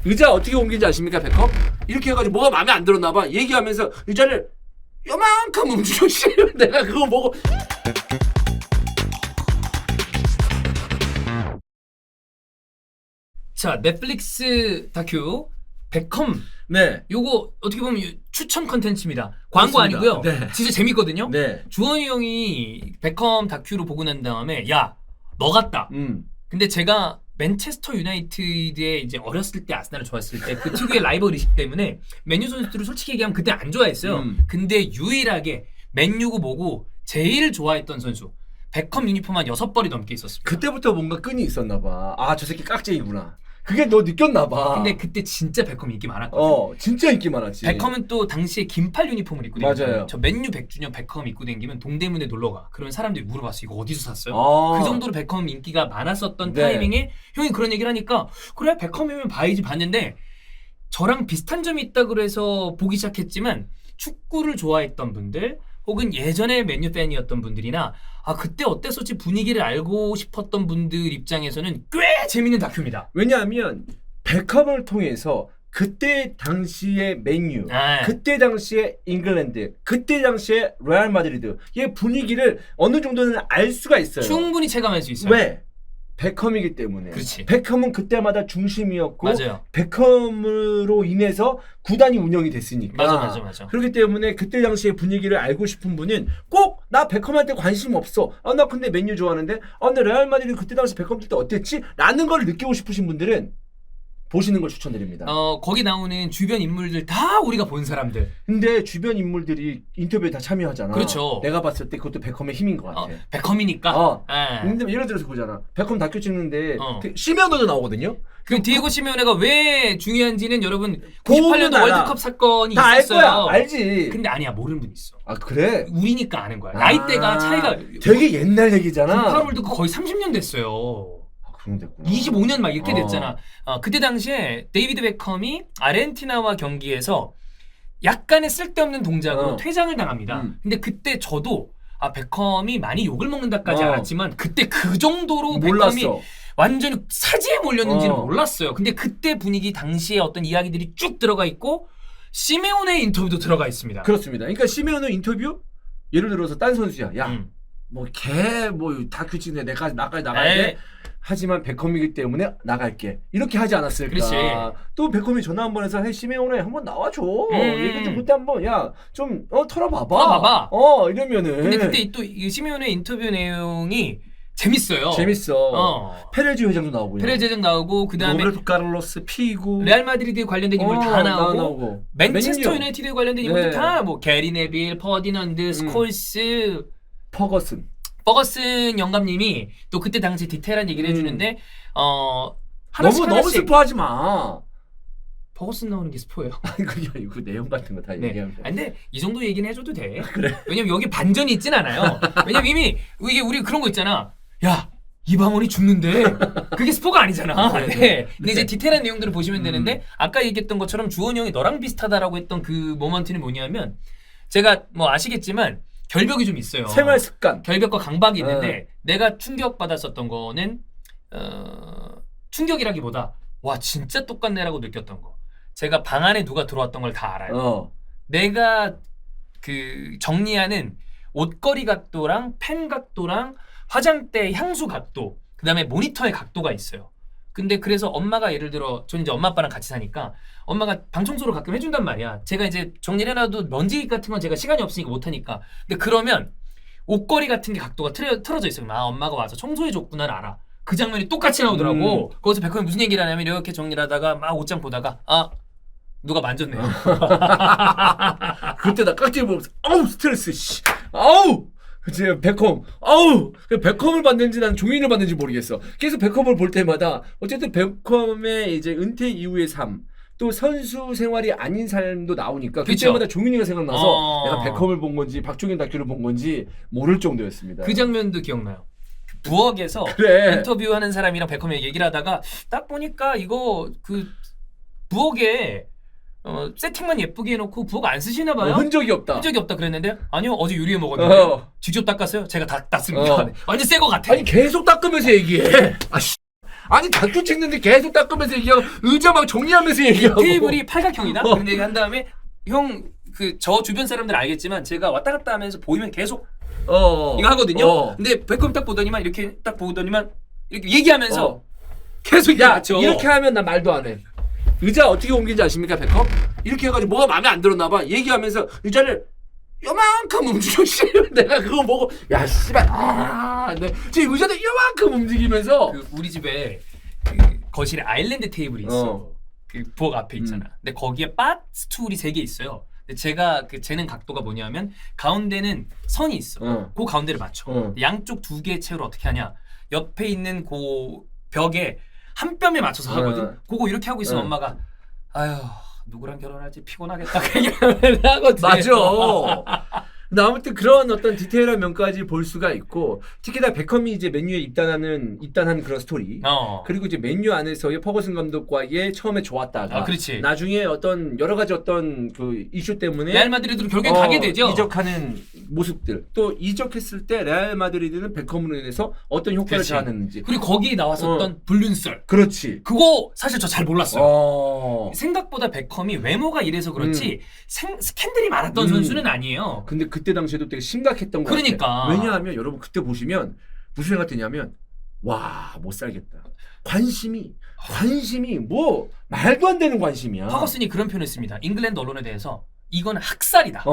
의자 어떻게 옮긴지 아십니까, 베컴? 이렇게 해가지고 뭐가 마음에 안 들었나 봐. 얘기하면서 의자를 요만큼 움직여. 내가 그거 보고 자, 넷플릭스 다큐 베컴. 네. 요거 어떻게 보면 추천 컨텐츠입니다. 광고 그렇습니다. 아니고요. 네. 진짜 재밌거든요. 네. 주원이 형이 베컴 다큐로 보고 난 다음에 야, 너 같다. 근데 제가 맨체스터 유나이티드에 이제 어렸을 때 아스날을 좋아했을 때 그 특유의 라이벌 의식 때문에 맨유 선수들을 솔직히 얘기하면 그때 안 좋아했어요. 근데 유일하게 맨유고 뭐고 제일 좋아했던 선수 베컴 유니폼 한 6벌이 넘게 있었습니다. 그때부터 뭔가 끈이 있었나 봐. 아, 저 새끼 깍쟁이구나. 그게 너 느꼈나 봐. 근데 그때 진짜 베컴 인기 많았거든요. 진짜 인기 많았지. 베컴은 또 당시에 긴팔 유니폼을 입고 다녔어요. 맞아요. 저 맨유 100주년 베컴 입고 다니면 동대문에 놀러가. 그러면 사람들이 물어봤어. 이거 어디서 샀어요? 아. 그 정도로 베컴 인기가 많았었던 네. 타이밍에 형이 그런 얘기를 하니까 그래 베컴이면 봐야지 봤는데 저랑 비슷한 점이 있다 그래서 보기 시작했지만 축구를 좋아했던 분들 혹은 예전에 맨유 팬이었던 분들이나 아 그때 어땠었지 분위기를 알고 싶었던 분들 입장에서는 꽤 재밌는 다큐입니다. 왜냐하면 베컴을 통해서 그때 당시의 맨유, 아. 그때 당시의 잉글랜드, 그때 당시의 레알 마드리드 의 분위기를 어느 정도는 알 수가 있어요. 충분히 체감할 수 있어요. 왜? 베컴이기 때문에. 그렇지. 베컴은 그때마다 중심이었고 맞아요. 베컴으로 인해서 구단이 운영이 됐으니까. 맞아. 그렇기 때문에 그때 당시의 분위기를 알고 싶은 분은 꼭 나 베컴한테 관심 없어. 아, 나 근데 맨유 좋아하는데. 아, 근데 레알 마드리드 그때 당시 베컴 뛸 때 어땠지? 라는 걸 느끼고 싶으신 분들은 보시는 걸 추천드립니다. 거기 나오는 주변 인물들 다 우리가 본 사람들. 근데 주변 인물들이 인터뷰에 다 참여하잖아. 그렇죠. 내가 봤을 때 그것도 베컴의 힘인 것 같아. 베컴이니까. 근데 예를 들어서 보잖아. 베컴 다큐 찍는데 어. 시메오노도 나오거든요. 그 디에고 시메오네가 왜 중요한지는 여러분 보면 98년도 알아. 월드컵 사건이 다 알 있었어요. 거야. 알지. 근데 아니야 모르는 분 있어. 아, 그래? 우리니까 아는 거야. 나이대가 차이가 되게 옛날 얘기잖아. 98월드컵 거의 30년 됐어요. 그런 됐구나. 25년 막 이렇게 됐잖아. 그때 당시에 데이비드 베컴이 아르헨티나와 경기에서 약간의 쓸데없는 동작으로 퇴장을 당합니다. 근데 그때 저도 베컴이 많이 욕을 먹는다까지 알았지만 그때 그 정도로 몰랐어. 베컴이 완전히 사지에 몰렸는지는 몰랐어요. 근데 그때 분위기 당시에 어떤 이야기들이 쭉 들어가 있고 시메오네 인터뷰도 들어가 있습니다. 그렇습니다. 그러니까 시메오노 인터뷰 예를 들어서 딴 선수야. 야, 뭐 다큐 찍는데 내까지 나가야 돼. 하지만 베컴이기 때문에 나갈게. 이렇게 하지 않았을까? 그렇지. 또 베컴이 전화 한 번 해서 시메오네 한번 나와줘. 얘기 좀 그때 한번 좀 털어봐봐. 이러면은. 근데 그때 또 이 시메오네 인터뷰 내용이 재밌어요. 재밌어. 페레즈 회장도 나오고. 페레즈 회장 나오고 그 다음에 로베르토 카를로스 피고. 레알 마드리드 관련된 인물 다 나오고. 맨체스터 맨유. 유나이티드 관련된 인물들 다 뭐 게리 네빌, 퍼디넌드, 스콜스, 퍼거슨 영감님이 또 그때 당시 디테일한 얘기를 해주는데 너무 스포하지 마. 퍼거슨 나오는 게 스포예요. 그게 아니고 내용 같은 거 다 얘기하면 돼. 근데 이 정도 얘기는 해줘도 돼. 그래. 왜냐면 여기 반전이 있진 않아요. 왜냐면 이미 이게 우리 그런 거 있잖아. 야 이방원이 죽는데 그게 스포가 아니잖아. 네. 근데 이제 디테일한 내용들을 보시면 되는데 아까 얘기했던 것처럼 주원이 형이 너랑 비슷하다라고 했던 그 모먼트는 뭐냐면 제가 뭐 아시겠지만 결벽이 좀 있어요. 생활 습관. 결벽과 강박이 있는데 내가 충격받았었던 거는 충격이라기보다 와 진짜 똑같네라고 느꼈던 거. 제가 방 안에 누가 들어왔던 걸 다 알아요. 내가 그 정리하는 옷걸이 각도랑 펜 각도랑 화장대 향수 각도 그다음에 모니터의 각도가 있어요. 근데 그래서 엄마가 예를 들어 저는 이제 엄마 아빠랑 같이 사니까 엄마가 방 청소를 가끔 해준단 말이야. 제가 이제 정리를 해놔도 먼지 같은 건 제가 시간이 없으니까 못하니까. 근데 그러면 옷걸이 같은 게 각도가 틀어져 있어요. 엄마가 와서 청소해줬구나를 알아. 그 장면이 똑같이 나오더라고. 거기서 백호이 무슨 얘기를 하냐면 이렇게 정리를 하다가 막 옷장 보다가 누가 만졌네요. 그때 나 깍지 보면서 아우 스트레스 씨. 아우 그치 베컴 베컴을 봤는지 난 종인을 봤는지 모르겠어. 계속 베컴을 볼 때마다 어쨌든 베컴의 이제 은퇴 이후의 삶 또 선수 생활이 아닌 삶도 나오니까 그때마다 종인이가 생각나서 내가 베컴을 본 건지 박종인 다큐를 본 건지 모를 정도였습니다. 그 장면도 기억나요. 부엌에서 인터뷰하는 사람이랑 베컴이 얘기를 하다가 딱 보니까 이거 그 부엌에 세팅만 예쁘게 해놓고 부엌 안 쓰시나 봐요. 흔적이 없다 그랬는데 아니요 어제 유리에 먹었는데 직접 닦았어요? 제가 다 닦습니다. 완전 새 거 같아. 아니 계속 닦으면서 얘기해. 아니 다큐 찍는데 계속 닦으면서 얘기하고 의자 막 정리하면서 얘기하고 테이블이 팔각형이다. 그런 얘기 한 다음에 형 그 저 주변 사람들 알겠지만 제가 왔다 갔다 하면서 보이면 계속 이거 하거든요. 근데 베컴 딱 보더니만 이렇게 딱 보더니만 이렇게 얘기하면서 계속 야 맞죠. 이렇게 하면 나 말도 안 해. 의자 어떻게 옮긴지 아십니까 베컴? 이렇게 해가지고 뭐가 마음에 안 들었나 봐. 얘기하면서 의자를 요만큼 움직여. 내가 그거 보고 야 씨발 지금 의자도 요만큼 움직이면서 그 우리 집에 그 거실에 아일랜드 테이블이 있어. 그 부엌 앞에 있잖아. 근데 거기에 바 스툴이 3개 있어요. 근데 제가 그 재는 각도가 뭐냐면 가운데는 선이 있어. 그 가운데를 맞춰. 양쪽 2개의 채로 어떻게 하냐? 옆에 있는 그 벽에 한 뼘에 맞춰서 하거든. 그거 이렇게 하고 있으면 엄마가 아유 누구랑 결혼할지 피곤하겠다 그냥 하거든. 맞아. 근데 아무튼 그런 어떤 디테일한 면까지 볼 수가 있고 특히나 베컴이 이제 맨유에 입단한 그런 스토리. 그리고 이제 맨유 안에서의 퍼거슨 감독과의 처음에 좋았다가 그렇지. 나중에 어떤 여러 가지 어떤 그 이슈 때문에 레알 마드리드로 결국엔 가게 되죠. 이적하는 모습들. 또 이적했을 때 레알 마드리드는 베컴으로 인해서 어떤 효과를 자아냈는지. 그리고 거기에 나왔었던 불륜설. 그렇지. 그거 사실 저 잘 몰랐어요. 생각보다 베컴이 외모가 이래서 그렇지 스캔들이 많았던 선수는 아니에요. 근데 그때 당시에도 되게 심각했던 거 그러니까. 같아요. 왜냐하면 여러분 그때 보시면 무슨 생각 드냐면 와 못 살겠다. 관심이 뭐 말도 안 되는 관심이야. 퍼거슨이 그런 표현을 씁니다. 잉글랜드 언론에 대해서 이건 학살이다.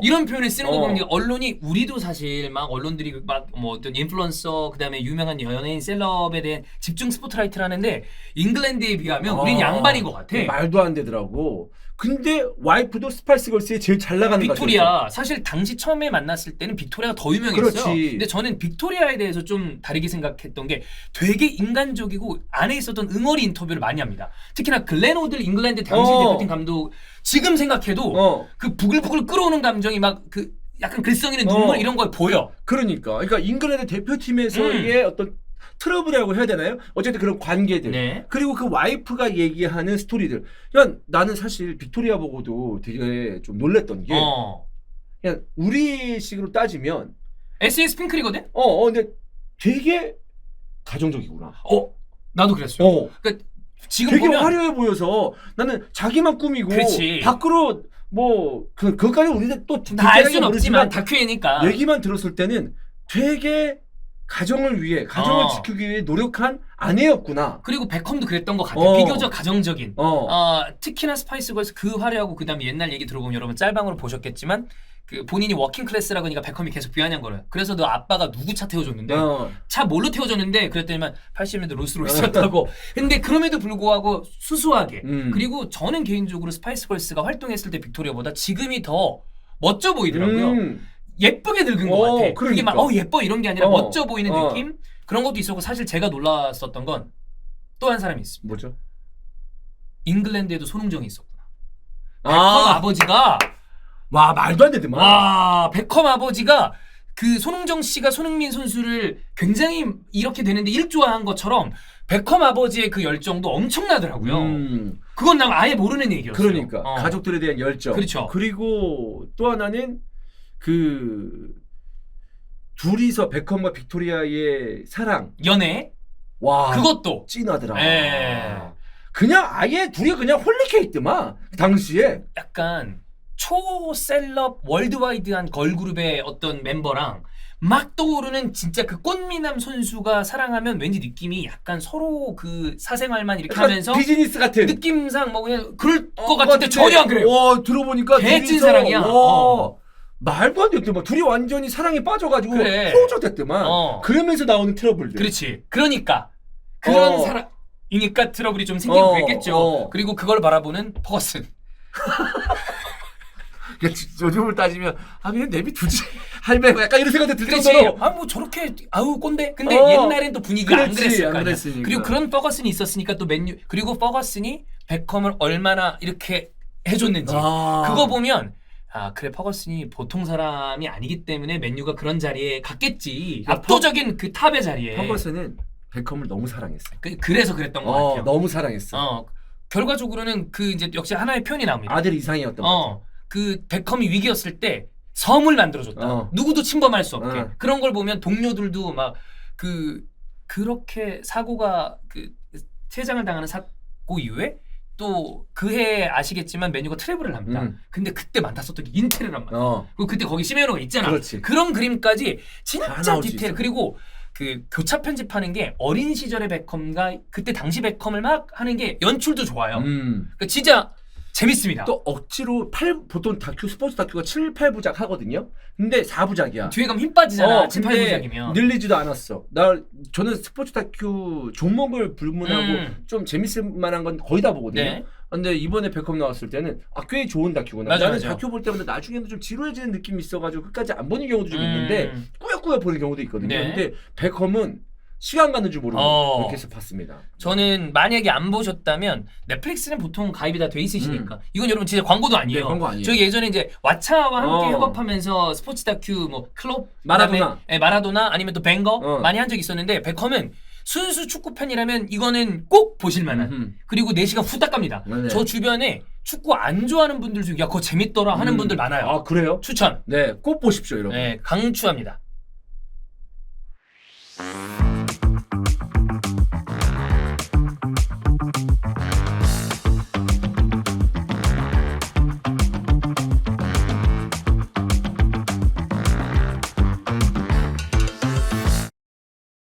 이런 표현을 쓰는 거 보면 언론이 우리도 사실 막 언론들이 막 뭐 어떤 인플루언서 그다음에 유명한 연예인 셀럽에 대한 집중 스포트라이트를 하는데 잉글랜드에 비하면 우린 양반인 것 같아. 말도 안 되더라고. 근데 와이프도 스파이스 걸스에 제일 잘 나가는 빅토리아. 가수였어. 사실 당시 처음에 만났을 때는 빅토리아가 더 유명했어요. 그렇지. 근데 저는 빅토리아에 대해서 좀 다르게 생각했던 게 되게 인간적이고 안에 있었던 응어리 인터뷰를 많이 합니다. 특히나 글렌 오들 잉글랜드 당시 대표팀 감독 지금 생각해도 그 부글부글 끓어오는 감정이 막 그 약간 글썽이는 눈물 이런 거 보여. 그러니까 잉글랜드 대표팀에서의 어떤 트러블이라고 해야 되나요? 어쨌든 그런 관계들. 네. 그리고 그 와이프가 얘기하는 스토리들. 그냥 나는 사실 빅토리아 보고도 되게 좀 놀랬던 게 그냥 우리식으로 따지면 S.S. 핑클이거든? 근데 되게 가정적이구나. 나도 그랬어요. 그러니까 지금 되게 보면 화려해 보여서 나는 자기만 꾸미고 그렇지. 밖으로 뭐 그것까지 우리는 또 다 알 수는 없지만 다큐이니까 얘기만 들었을 때는 되게 가정을 지키기 위해 노력한 아내였구나. 그리고 베컴도 그랬던 것 같아요. 비교적 가정적인. 특히나 스파이스 걸스 그 화려하고 그다음에 옛날 얘기 들어보면 여러분 짤방으로 보셨겠지만 그 본인이 워킹 클래스라고 하니까 베컴이 계속 비아냥거려요. 그래서 너 아빠가 누구 차 태워줬는데 차 뭘로 태워줬는데 그랬더니만 80년대 롤스로이스였다고. 근데 그럼에도 불구하고 수수하게 그리고 저는 개인적으로 스파이스 걸스가 활동했을 때 빅토리아보다 지금이 더 멋져 보이더라고요. 예쁘게 늙은 것 같아. 그게 막 예뻐 이런 게 아니라 멋져 보이는 느낌? 그런 것도 있었고 사실 제가 놀랐었던 건 또 한 사람이 있습니다. 뭐죠? 잉글랜드에도 손흥정이 있었구나. 베컴 아버지가 와 말도 안 되더만. 와 베컴 아버지가 그 손흥정 씨가 손흥민 선수를 굉장히 이렇게 되는데 일조한 것처럼 베컴 아버지의 그 열정도 엄청나더라고요. 그건 난 아예 모르는 얘기였어요. 그러니까 가족들에 대한 열정. 그렇죠. 그리고 또 하나는 그 둘이서 베컴과 빅토리아의 사랑, 연애. 와 그것도 찐하더라. 그냥 아예 둘이 그냥 홀리케 있더만 당시에. 약간 초셀럽 월드와이드한 걸그룹의 어떤 멤버랑 막 떠오르는 진짜 그 꽃미남 선수가 사랑하면 왠지 느낌이 약간 서로 그 사생활만 이렇게 하면서 비즈니스 같은 느낌상 뭐 그냥 그럴 것 같은데 전혀 안 그래요. 와 들어보니까 개찐 사랑이야. 말도 안 됐더만. 둘이 완전히 사랑에 빠져가지고 그래. 호적됐더만. 그러면서 나오는 트러블들. 그렇지. 그러니까 그런 사랑이니까 트러블이 좀 생기고 그랬겠죠. 그리고 그걸 바라보는 퍼거슨. 요즘을 따지면 그냥 내비두지 할배가 약간 이런 생각도 들 그렇지. 정도로 뭐 저렇게 꼰대. 근데 옛날엔 또 분위기가 안 그랬을 거 아니야. 그리고 그런 퍼거슨이 있었으니까 또 맨유 그리고 퍼거슨이 베컴을 얼마나 이렇게 해줬는지 그거 보면 그래 퍼거슨이 보통 사람이 아니기 때문에 맨유가 그런 자리에 갔겠지. 압도적인 그 탑의 자리에. 퍼거슨은 베컴을 너무 사랑했어. 그래서 그랬던 것 같아요. 너무 사랑했어. 결과적으로는 그 이제 역시 하나의 표현이 나옵니다. 아들 이상이었던 것 같아. 그 베컴이 위기였을 때 섬을 만들어줬다. 누구도 침범할 수 없게. 그런 걸 보면 동료들도 막 그 그렇게 사고가 그 퇴장을 당하는 사고 이후에 또 그해 아시겠지만 맨유가 트래블을 합니다. 근데 그때 맡았었던 게 인테르란 말이야. 그리고 그때 거기 시메오노가 있잖아. 그렇지. 그런 그림까지 진짜 디테일. 있어. 그리고 그 교차 편집하는 게 어린 시절의 베컴과 그때 당시 베컴을 막 하는 게 연출도 좋아요. 그러니까 진짜 재밌습니다. 또 억지로 보통 다큐 스포츠 다큐가 7, 8부작 하거든요. 근데 4부작이야. 뒤에 가면 힘 빠지잖아. 7, 근데 8부작이면. 늘리지도 않았어. 저는 스포츠 다큐 종목을 불문하고 좀 재밌을 만한 건 거의 다 보거든요. 네. 근데 이번에 베컴 나왔을 때는 꽤 좋은 다큐구나. 맞아, 나는 맞아. 다큐 볼 때마다 나중에는 좀 지루해지는 느낌이 있어가지고 끝까지 안 보는 경우도 좀 있는데 꾸역꾸역 보는 경우도 있거든요. 네. 근데 베컴은 시간 가는 줄 모르고 이렇게 해서 봤습니다. 저는 만약에 안 보셨다면 넷플릭스는 보통 가입이 다 돼 있으시니까 이건 여러분 진짜 광고도 아니에요. 네, 광고 아니에요. 저희 예전에 이제 왓챠와 함께 협업하면서 스포츠 다큐 뭐 클럽 마라도나. 그다음에, 마라도나 아니면 또 벵거 많이 한 적이 있었는데 베컴은 순수 축구 팬이라면 이거는 꼭 보실 만한 그리고 4시간 후딱 갑니다. 네. 저 주변에 축구 안 좋아하는 분들 중에 야 그거 재밌더라 하는 분들 많아요. 아 그래요? 추천. 네, 꼭 보십시오, 여러분. 네, 강추합니다.